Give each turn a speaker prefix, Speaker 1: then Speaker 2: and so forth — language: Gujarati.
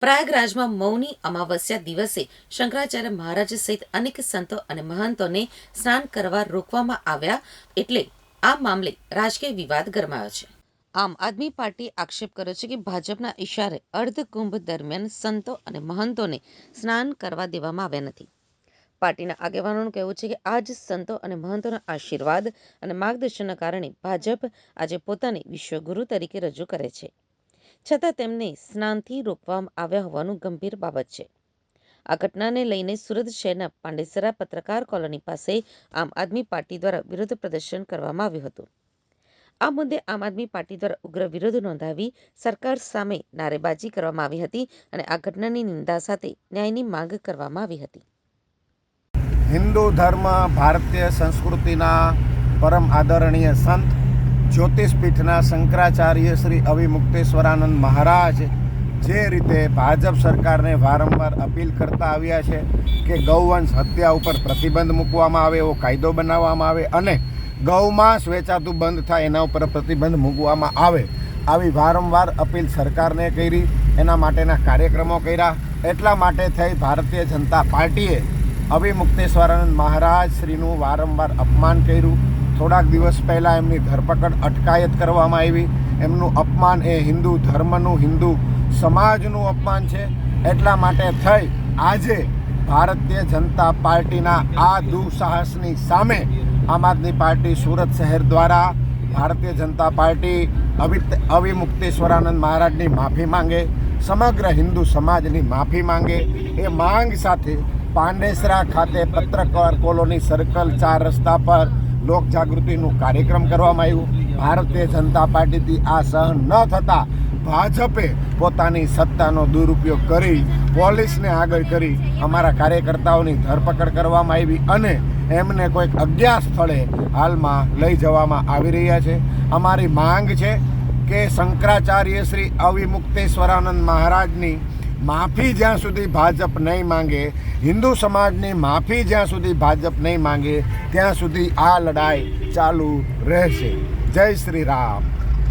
Speaker 1: પ્રયાગરાજમાં મૌની અમાવસ્યા દિવસે શંકરાચાર્ય મહારાજ સહિત અનેક સંતો અને મહંતોને સ્નાન કરવા રોકવામાં આવ્યા, એટલે આ મામલે રાજકીય વિવાદ ગરમાયો છે. આમ આદમી પાર્ટીએ આક્ષેપ કર્યો છે કે ભાજપના ઇશારે અર્ધકુંભ દરમિયાન સંતો અને મહંતોને સ્નાન કરવા દેવામાં આવ્યા નથી. પાર્ટીના આગેવાનોનું કહેવું છે કે આ જ સંતો અને મહંતોના આશીર્વાદ અને માર્ગદર્શનના કારણે ભાજપ આજે પોતાને વિશ્વગુરુ તરીકે રજૂ કરે છે, છતાં તેમને સ્નાનથી રોકવામાં આવ્યા હોવાનું ગંભીર બાબત છે. આ ઘટનાને લઈને સુરત શહેરના પાંડેસરા પત્રકાર કોલોની પાસે આમ આદમી પાર્ટી દ્વારા વિરોધ પ્રદર્શન કરવામાં આવ્યું હતું. આ મુદ્દે આમ આદમી પાર્ટી દ્વારા ઉગ્ર વિરોધ નોંધાવી સરકાર સામે નારેબાજી કરવામાં આવી હતી અને આ ઘટનાની નિંદા સાથે ન્યાયની માંગ કરવામાં આવી હતી.
Speaker 2: હિન્દુ ધર્મ ભારતીય સંસ્કૃતિના પરમ આદરણીય સંત જ્યોતિષપીઠના શંકરાચાર્ય શ્રી અવિમુક્તેશ્વરાનંદ મહારાજ જે રીતે ભાજપ સરકારને વારંવાર અપીલ કરતા આવ્યા છે કે ગૌવંશ હત્યા ઉપર પ્રતિબંધ મૂકવામાં આવે, એવો કાયદો બનાવવામાં આવે અને ગૌમાંસ વેચાતું બંધ થાય એના ઉપર પ્રતિબંધ મૂકવામાં આવે, આવી વારંવાર અપીલ સરકારને કરી, એના માટેના કાર્યક્રમો કર્યા. એટલા માટે થઈ ભારતીય જનતા પાર્ટીએ અવિમુક્તેશ્વરાનંદ મહારાજ શ્રીનું વારંવાર અપમાન કર્યું. થોડાક દિવસ પહેલાં એમની ધરપકડ અટકાયત કરવામાં આવી. એમનું અપમાન એ હિન્દુ ધર્મનું, હિન્દુ સમાજનું અપમાન છે. એટલા માટે થઈ આજે ભારતીય જનતા પાર્ટીના આ દુઃસાહસની સામે આમ આદમી પાર્ટી સુરત શહેર દ્વારા ભારતીય જનતા પાર્ટી અવિમુક્તેશ્વરાનંદ મહારાજની માફી માંગે, સમગ્ર હિન્દુ સમાજની માફી માંગે, એ માંગ સાથે પાંડેસરા ખાતે પત્રકાર કોલોની સર્કલ 4 રસ્તા પર લોકજાગૃતિનું કાર્યક્રમ કરવામાં આવ્યું. ભારતીય જનતા પાર્ટીથી આ સહન ન થતાં ભાજપે પોતાની સત્તાનો દુરુપયોગ કરી પોલીસને આગળ કરી અમારા કાર્યકર્તાઓની ધરપકડ કરવામાં આવી અને એમને કોઈક અજ્ઞાત સ્થળે હાલમાં લઈ જવામાં આવી રહ્યા છે. અમારી માંગ છે કે શંકરાચાર્ય શ્રી અવિમુક્તેશ્વરાનંદ મહારાજની માફી જ્યાં સુધી ભાજપ નહીં માંગે, હિન્દુ સમાજની માફી જ્યાં સુધી ભાજપ નહીં માંગે, ત્યાં સુધી આ લડાઈ ચાલુ રહેશે. જય શ્રી રામ.